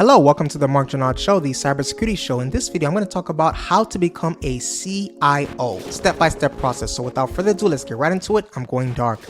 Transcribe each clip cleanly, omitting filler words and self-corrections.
Hello, welcome to the Mark Janard Show, the Cybersecurity Show. In this video, I'm going to talk about how to become a CIO, step-by-step process. So without further ado, let's get right into it. I'm going dark.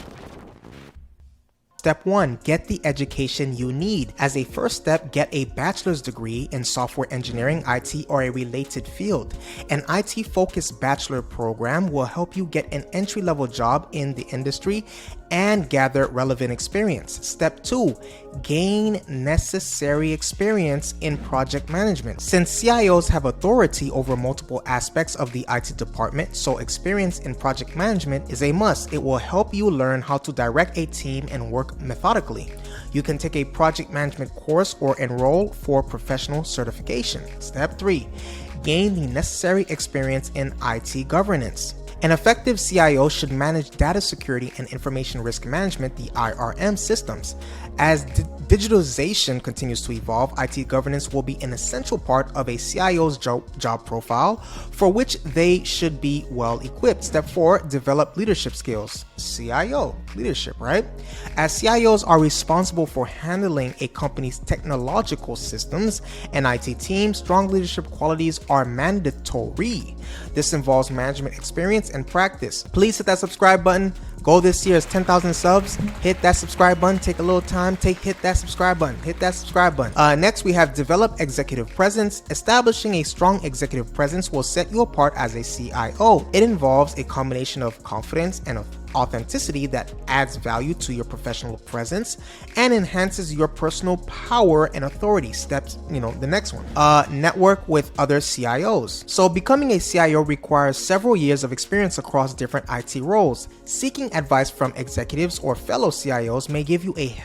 Step 1. Get the education you need. As a first step, get a bachelor's degree in software engineering, IT, or a related field. An IT-focused bachelor program will help you get an entry-level job in the industry and gather relevant experience. Step 2. Gain necessary experience in project management. Since CIOs have authority over multiple aspects of the IT department, so experience in project management is a must. It will help you learn how to direct a team and work methodically. You can take a project management course or enroll for professional certification. Step 3. Gain the necessary experience in IT governance. An effective CIO should manage data security and information risk management, the IRM systems. As digitalization continues to evolve, IT governance will be an essential part of a CIO's job profile, for which they should be well equipped. Step 4, develop leadership skills. CIO, leadership, right? As CIOs are responsible for handling a company's technological systems and IT team, strong leadership qualities are mandatory. This involves management experience and practice. Please hit that subscribe button. Goal this year is 10,000 subs. Hit that subscribe button. Take a little time. Hit that subscribe button. Hit that subscribe button. Next, we have develop executive presence. Establishing a strong executive presence will set you apart as a CIO. It involves a combination of confidence and authenticity that adds value to your professional presence and enhances your personal power and authority. Steps, the next one. Network with other CIOs. So becoming a CIO requires several years of experience across different IT roles. Seeking advice from executives or fellow CIOs may give you a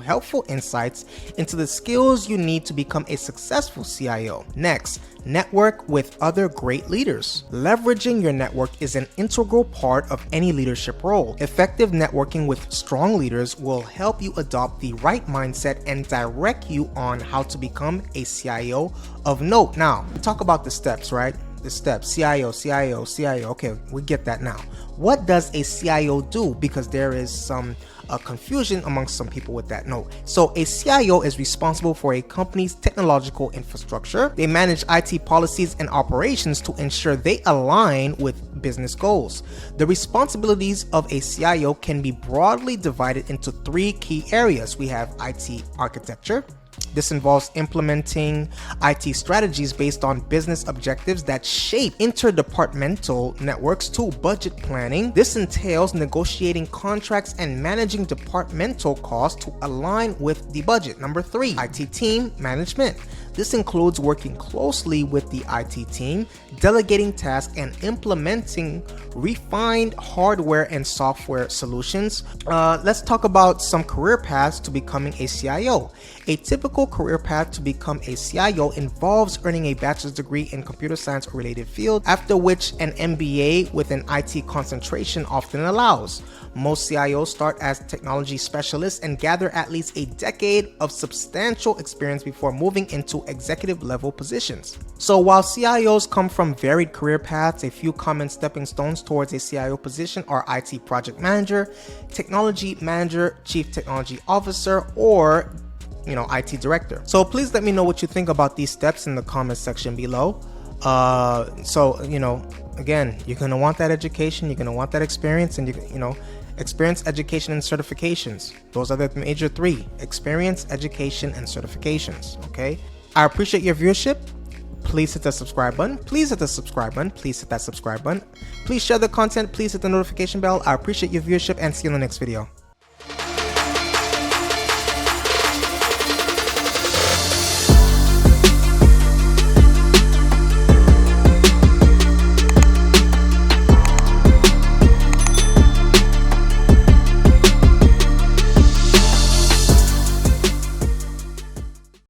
helpful insights into the skills you need to become a successful CIO. Next, network with other great leaders. Leveraging your network is an integral part of any leadership role. Effective networking with strong leaders will help you adopt the right mindset and direct you on how to become a CIO of note. Now, we talk about the steps, right? The steps, CIO. Okay, we get that now. What does a CIO do? Because there is some confusion amongst some people with that note. So a CIO is responsible for a company's technological infrastructure. They manage IT policies and operations to ensure they align with business goals. The responsibilities of a CIO can be broadly divided into 3 key areas. We have IT architecture. This involves implementing IT strategies based on business objectives that shape interdepartmental networks to budget planning. This entails negotiating contracts and managing departmental costs to align with the budget. Number 3, IT team management. This includes working closely with the IT team, delegating tasks, and implementing refined hardware and software solutions. Let's talk about some career paths to becoming a CIO. A typical career path to become a CIO involves earning a bachelor's degree in computer science or related field, after which an MBA with an IT concentration often allows. Most CIOs start as technology specialists and gather at least a decade of substantial experience before moving into executive level positions. So while CIOs come from varied career paths, a few common stepping stones towards a CIO position are IT project manager, technology manager, chief technology officer, or IT director. So please let me know what you think about these steps in the comment section below. Again, you're going to want that education, you're going to want that experience, and experience, education, and certifications. Those are the major 3: experience, education, and certifications. Okay, I appreciate your viewership. Please hit the subscribe button. Please hit the subscribe button. Please hit that subscribe button. Please share the content. Please hit the notification bell. I appreciate your viewership and see you in the next video.